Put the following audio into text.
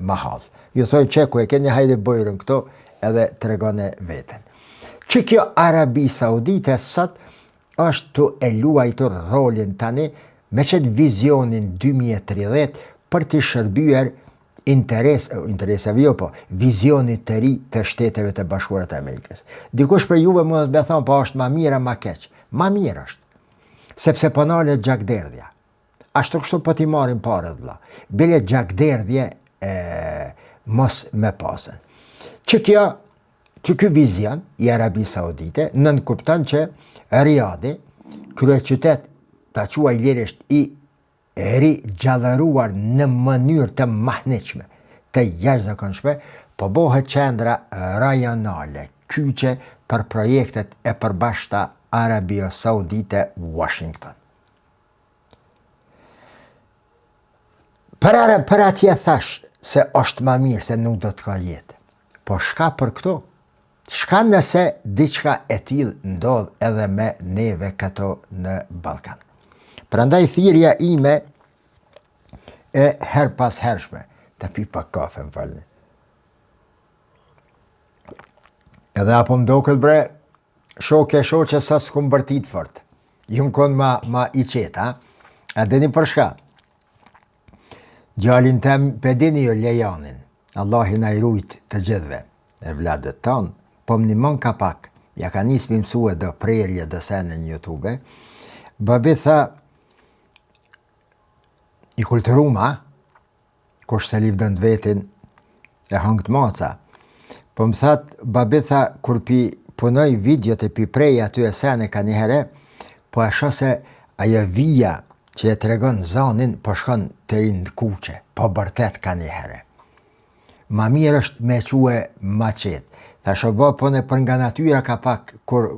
mahall. Ju thoi që ku e keni hajde bojrën këto edhe të regone veten. Që kjo Arabi Saudite sot është të e luajtur rolin tani me qëtë vizionin 2030 për të shërbyer interesave jo po, vizionit të ri të Shteteve të Bashkuara të Amerikës. Dikush për juve mund të më thonë, po është ma mira, ma keq. Ma mirë është, sepse po nalet gjakderdhja. Ashtu kështu po t'i marrin parët vlla. Bile gjakderdhje mos me pasën. Që ky vizion i Arabi Saudite nënkupton që Riyadi, kryeqytet ta quaj lirisht i rigjallëruar në mënyrë të mahniqme, të jashtëzakonshme, po bëhet qendra rajonale, kyçe për projektet e përbashkëta Arabia Saudite Washington. Për atje thash se është ma mirë se nuk do të ka jetë. Po shka për këto? Shka nëse diçka e tillë ndodh edhe me neve këto në Ballkan. Prandaj thirrja ime e her pas hershme, të pi pak kafe, më falni. Edhe apo më doket bre, shoqe sa s'kum bërtit fort. Ju më konë ma i qeta, a dini për shka? Gjallin tem pedini jo Lejanin, Allah i na i rujt të gjithve, e vladët tanë, po më nimon ka pak, ja ka nisë mësue do prerje do sene në YouTube, babi tha, i kulturuma, kush se livdën të vetin e hangët maca. Po më thatë, babi tha, kur pi punoj videot e pi prej aty e sene ka njëhere, po e shose ajo vija që e tregon zanin, po shkon të rinë kuqe, po bërtet ka njëhere. Ma mirë është me quë ma qetë. Tha shobo, po në për nga natyra ka pak, kur